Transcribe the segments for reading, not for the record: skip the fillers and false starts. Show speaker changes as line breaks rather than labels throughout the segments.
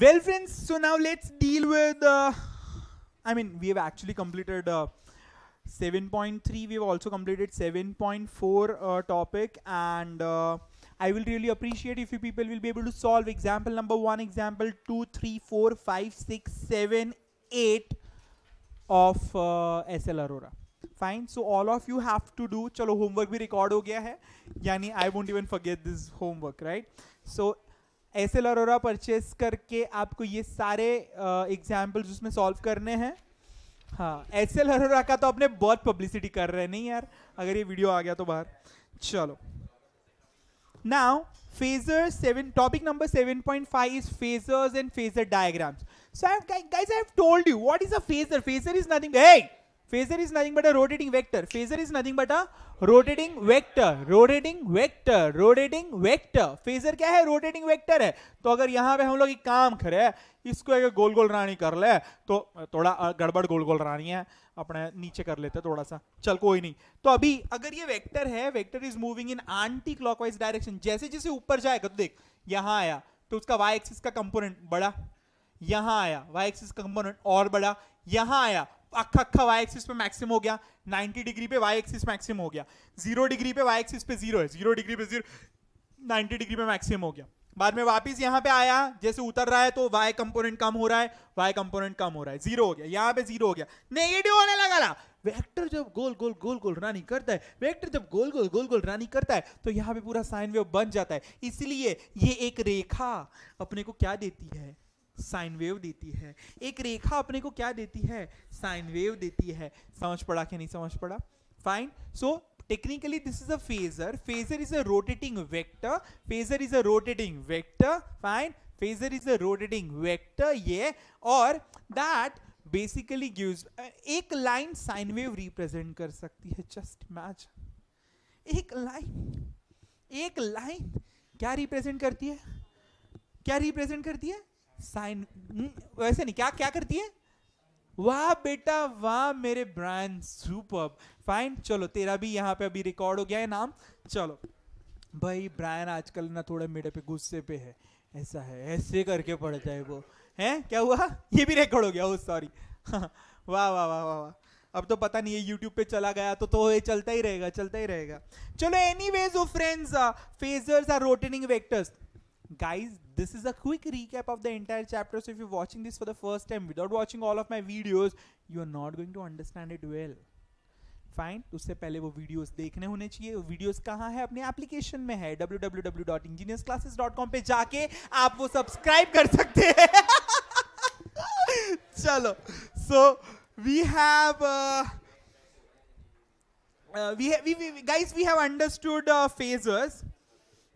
Well friends, so now let's deal with we have actually completed 7.3. we have also completed 7.4 topic, and I will really appreciate if you people will be able to solve example number 1, example 2, 3, 4, 5, 6, 7, 8 of SL Aurora. Fine, so all of you have to do, chalo homework bhi record ho gaya hai, yani I won't even forget this homework, right? So SL Aurora purchase करके आपको ये सारे examples उसमें solve करने हैं. हाँ, SL Aurora का तो आपने बहुत पब्लिसिटी कर रहे हैं नहीं यार, अगर ये वीडियो आ गया तो बाहर. चलो, now phasors 7, topic number 7.5 is phasors and phasor diagrams. So guys, I have told you what is a phasor. Phasor is nothing. Phasor is nothing but a rotating vector. Phasor is nothing but a rotating vector. Phasor क्या है? Rotating vector है. तो अगर यहाँ पे हम लोग एक काम करें, इसको अगर गोल गोल रानी कर ले, तो थोड़ा गड़बड़ गोल गोल रानी है, अपने नीचे कर लेते थोड़ा सा. चल कोई नहीं. तो अभी अगर ये वेक्टर है, vector is moving in anti clockwise direction. जैसे जैसे ऊपर जाएगा तो देख यहाँ आया तो उसका वाई एक्सिस का कंपोनेंट बड़ा, यहाँ आया वाई एक्सिस का कंपोनेंट और बड़ा, यहाँ आया अक्खा वाई एक्सिस पे मैक्सिमम हो गया, 90 डिग्री पे वाई एक्सिस मैक्सिमम हो गया, 0 डिग्री पे वाई एक्सिस पे 0 है, 0 डिग्री पे 0, 90 डिग्री पे मैक्सिमम हो गया. बाद में वापस यहाँ पे आया, जैसे उतर रहा है तो वाई कंपोनेंट कम हो रहा है, वाई कंपोनेंट कम हो रहा है, 0 हो गया, यहाँ पे 0 हो गया, नेगेटिव होने लगा ना. वेक्टर जब गोल गोल रानी करता है, वेक्टर जब गोल गोल रानी करता है, तो यहाँ पे पूरा साइन वेव बन जाता है. इसलिए ये एक रेखा अपने को क्या देती है? साइन वेव देती है. एक रेखा अपने को क्या देती है? साइन वेव देती है. समझ पड़ा कि नहीं समझ पड़ा? Fine. So technically this is a phasor. Phasor is a rotating vector. Phasor is a rotating vector. Fine. Phasor is a rotating vector. ये और दैट बेसिकली गिव्स, एक लाइन साइन वेव रिप्रेजेंट कर सकती है. जस्ट इमेजिन, एक line क्या represent करती है? क्या रिप्रेजेंट करती है? साइन. वैसे नहीं, क्या करती है? वाह बेटा वाह मेरे ब्रांड, सुपर्ब. फाइन. चलो तेरा भी यहाँ पे अभी रिकॉर्ड हो गया है नाम. चलो भाई, ब्रायन आजकल ना थोड़ा मेरे पे गुस्से पे है, ऐसा है, ऐसे करके पड़ता है वो है. क्या हुआ? ये भी रिकॉर्ड हो गया. ओ सॉरी. वाह वाह वाह वाह वाह. अब तो पता नहीं है, यूट्यूब पे चला गया तो ये चलता ही रहेगा. चलो anyways oh friends, phasors are rotating vectors. Guys, this is a quick recap of the entire chapter. So if you're watching this for the first time without watching all of my videos, you are not going to understand it well. Fine. उससे पहले वो videos देखने होने चाहिए. वो videos कहाँ है? अपने एप्लीकेशन में है. www.engineersclasses.com पे जाके आप वो सब्सक्राइब कर सकते हैं. चलो. So we have guys, we have understood phasors.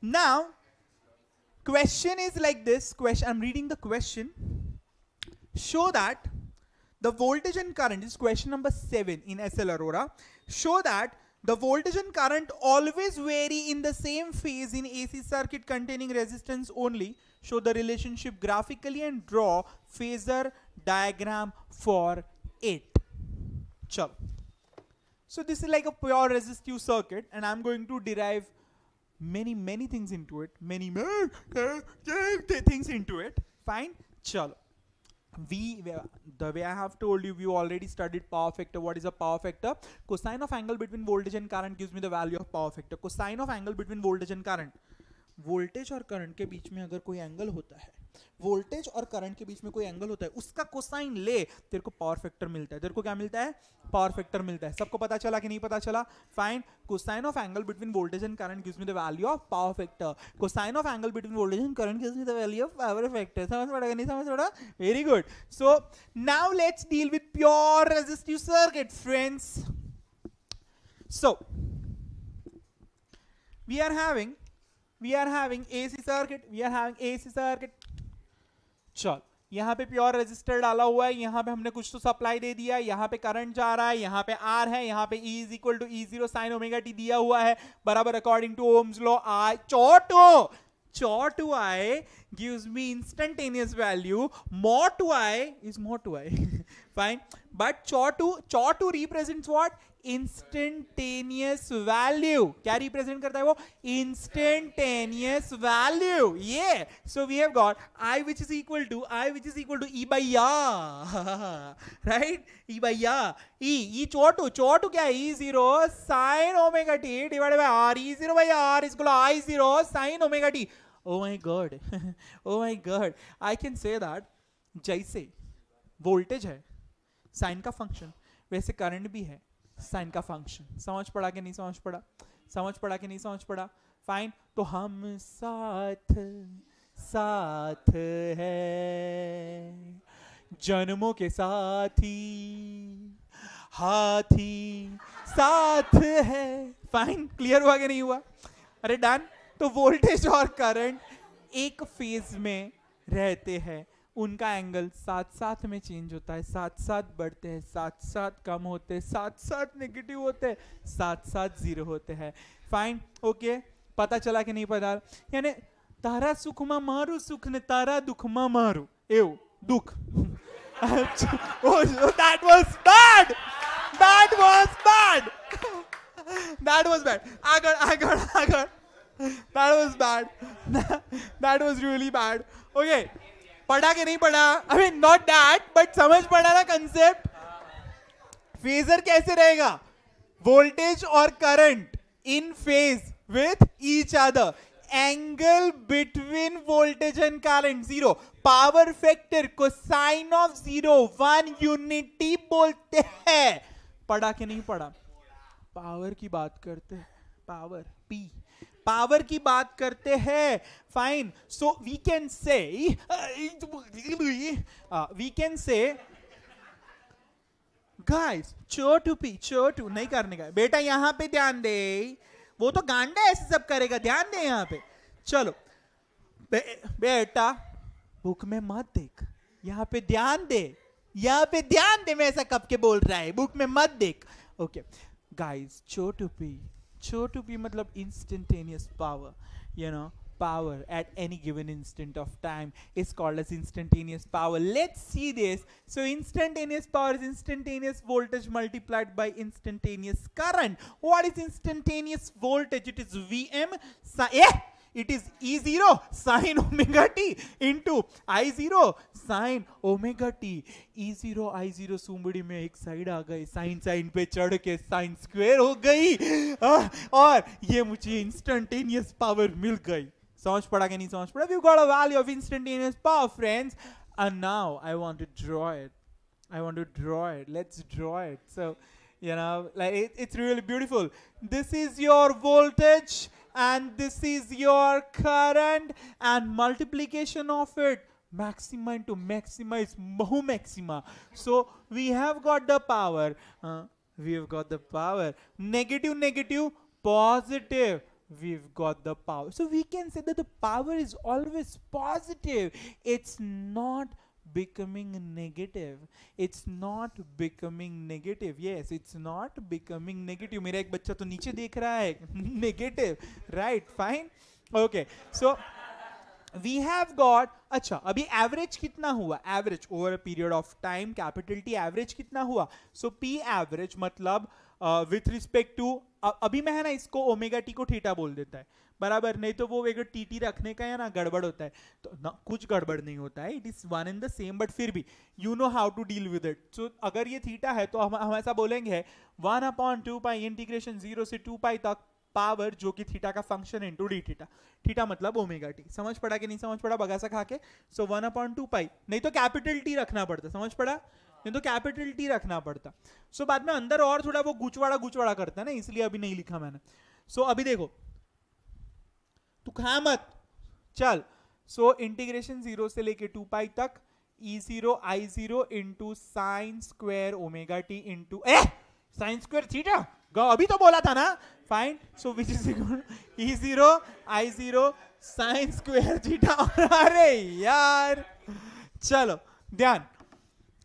Now question is like this. I'm reading the question. Show that the voltage and current, this is question number 7 in SL Aurora. Show that the voltage and current always vary in the same phase in AC circuit containing resistance only. Show the relationship graphically and draw phasor diagram for it. Chalo. So this is like a pure resistive circuit, and I'm going to derive many things into it, many things into it. Fine. Chalo. The way I have told you, we already studied power factor. What is a power factor? Cosine of angle between voltage and current gives me the value of power factor. Cosine of angle between voltage and current. Voltage और current के बीच में अगर कोई angle होता है, voltage और current के बीच में कोई एंगल होता है, उसका कोसाइन ले, तेरे को पावर फैक्टर मिलता है. तेरे को क्या मिलता है? पावर फैक्टर मिलता है. सबको पता चला कि नहीं पता चला? Fine. Cosine of angle between voltage and current gives me the value of power factor. Cosine of angle between voltage and current gives me the value of power factor. समझ पड़ा कि नहीं समझ पड़ा? Very good. So now let's deal with pure resistive circuit friends. So we are having AC circuit. चल, यहाँ पे pure resistor डाला हुआ है, यहाँ पे हमने कुछ तो सप्लाई दे दिया, यहाँ पे करंट जा रहा है, यहाँ पे R है, यहाँ पे E is equal to E0 sine omega t दिया हुआ है, बराबर according to Ohm's law. I chor to I gives me instantaneous value. Mod to I is mod to I. Fine. But chor to represents what? Instantaneous value. क्या represent करता है वो? Instantaneous value. ये so we have got I which is equal to E by R. Right? E by R. E chotu क्या है? E0 sin omega t divided by R. E0 by R is equal to I0 sin omega t. Oh my god. Oh my god. I can say that जैसे voltage है sign का function, वैसे current भी है sign का function. समझ पड़ा कि नहीं समझ पड़ा? समझ पड़ा कि नहीं समझ पड़ा? फाइन. तो हम साथ साथ है जन्मों के साथी, हाथी साथ है. फाइन. क्लियर हुआ कि नहीं हुआ? अरे डन. तो वोल्टेज और करंट एक फेज में रहते हैं, उनका एंगल साथ साथ में चेंज होता है, साथ साथ बढ़ते हैं, साथ साथ कम होते हैं, साथ साथ नेगेटिव होते हैं, साथ साथ जीरो होते हैं. फाइन. ओके. पता चला कि नहीं पता? यानी तारा सुख मा मारू सुख ने तारा दुख मा मारू एव दुख. That was bad. That was bad. That was bad. Agar. That was bad. That was really bad. Okay. पढ़ा कि नहीं पढ़ा? I mean not that, but समझ पड़ा ना कंसेप्ट? फेजर कैसे रहेगा? वोल्टेज और current in phase with each other. Angle between voltage and current zero. Power factor को साइन ऑफ जीरो 1 यूनिटी बोलते हैं. पढ़ा कि नहीं पढ़ा? पावर की बात करते हैं. पावर पी पावर की बात करते हैं. Fine. So we can say guys छोटू नहीं करने का बेटा. यहां पे ध्यान दे. वो तो गांडा ऐसे सब करेगा. ध्यान दे यहां पे. चलो बेटा बुक में मत देख, यहां पे ध्यान दे. यहां पे ध्यान दे. मैं ऐसा कब के बोल रहा है? बुक में मत देख. Okay guys. छोटू पी मतलब instantaneous power. You know, power at any given instant of time is called as instantaneous power. Let's see this. So instantaneous power is instantaneous voltage multiplied by instantaneous current. What is instantaneous voltage? It is Vm. It is E0 sin omega t into I0 sin omega t. E0 I0 सुमड़ी में एक side आ गई, sign पे चढ़ के sine square हो गई, और ये मुझे इंस्टेंटेनियस पावर मिल गई. समझ पड़ा कि नहीं समझ पड़ा? We've got a value of instantaneous power, friends. And now I want to draw it. Let's draw it. So, you know, like it's really beautiful. This is your voltage and this is your current, and multiplication of it, maxima into maxima is maxima. So we have got the power. Negative, positive. We've got the power. So we can say that the power is always positive. It's not becoming negative. Yes, it's not becoming negative. मेरा एक बच्चा तो नीचे देख रहा है. Negative. Right, fine. Okay. So we have got. अच्छा, अभी एवरेज कितना हुआ? Average over a period of time, capital T average कितना हुआ? सो पी एवरेज मतलब विथ रिस्पेक्ट टू, अभी मैं है ना इसको ओमेगा टी को थीटा बोल देता है, बराबर. नहीं तो वो एक टी रखने का है ना गड़बड़ होता है. तो ना कुछ गड़बड़ नहीं होता है. It is one and the same, but फिर भी you know how to deal with it. So अगर ये थीटा है तो हम ऐसा बोलेंगे 1/2 पाई इंटीग्रेशन 0 से 2 पाई तक पावर, जो कि थीटा का function into D theta. Theta मतलब ओमेगा टी. समझ पड़ा कि नहीं समझ पड़ा? बगासा खा के. सो 1/2 पाई, नहीं तो कैपिटल टी रखना पड़ता. समझ पड़ा? नहीं तो कैपिटल टी रखना पड़ता. सो बाद में अंदर और थोड़ा वो गुचवाड़ा करता है ना, इसलिए अभी नहीं लिखा मैंने. सो अभी देखो, तू खा मत, चल. सो इंटीग्रेशन 0 से लेके 2 पाई तक E0 I0 into sine square omega T into sine square theta. अभी तो बोला था ना. Fine. So which is equal E0 I0 sine square theta. अरे यार, चलो ध्यान.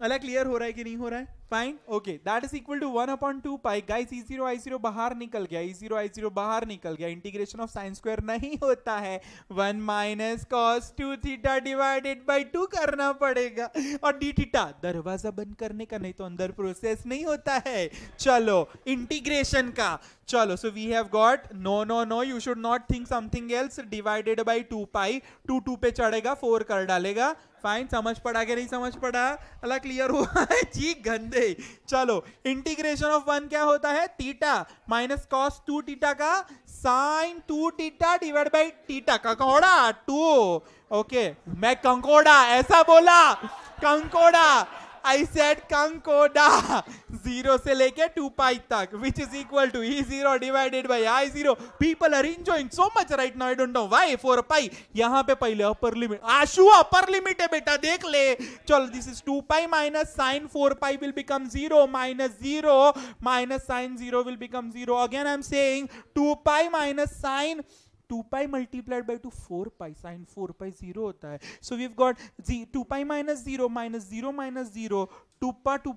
अलग क्लियर हो रहा है कि नहीं हो रहा है? Fine okay, that is equal to 1/2 pi. Guys E0 I0 बाहर निकल गया, E0 I0 बाहर निकल गया। इंटीग्रेशन ऑफ साइन स्क्वायर नहीं होता है, 1 minus cos 2 theta divided by 2 करना पड़ेगा। और डी थीटा दरवाजा बंद करने का, नहीं तो अंदर प्रोसेस नहीं होता है। चलो इंटीग्रेशन का, चलो so we have got, no you should not think something else, divided by 2 pi, 2 पे चढ़ेगा 4 कर डालेगा। फाइन, समझ पड़ा कि नहीं समझ पड़ा? अल्लाह क्लियर हुआ है जी गंदे। चलो इंटीग्रेशन ऑफ 1 क्या होता है, थीटा माइनस कॉस 2 थीटा का sine 2 theta divide by theta. कंकोड़ा 2, ओके मैं कंकोड़ा ऐसा बोला, कंकोड़ा, I said कंकोड़ा, 0 से लेके 2 पाई तक, which is equal to E0 divided by I0. People are enjoying so much right now, I don't know why. 4 पाई यहाँ पे पहले अपर लिमिट, आशु अपर लिमिट है बेटा, देख ले। चलो this is 2 pi minus sine 4 pi will become 0 minus 0 minus sin 0 will become 0. Again I'm saying 2 pi minus sin 2 pi multiplied by 4 pi, sin 4 pi 0 होता है। So we've got 2 pi minus 0 minus 0 minus 0, 2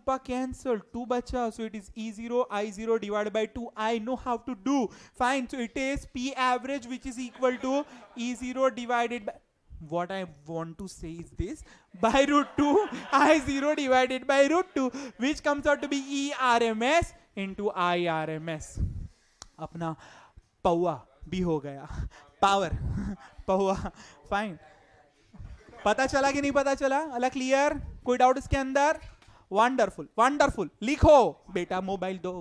pa cancel, 2 बचा, so it is E0 I0 divided by 2. I know how to do. Fine, so it is P average which is equal to E0 divided by, what I want to say is this, by root 2 I0 divided by root 2, which comes out to be ERMS into IRMS. अपना पौआ भी हो गया, power पहुआ। Fine, पता चला कि नहीं पता चला? अल्लाह क्लियर? कोई डाउट इसके अंदर? वंडरफुल वंडरफुल, लिखो बेटा, मोबाइल दो।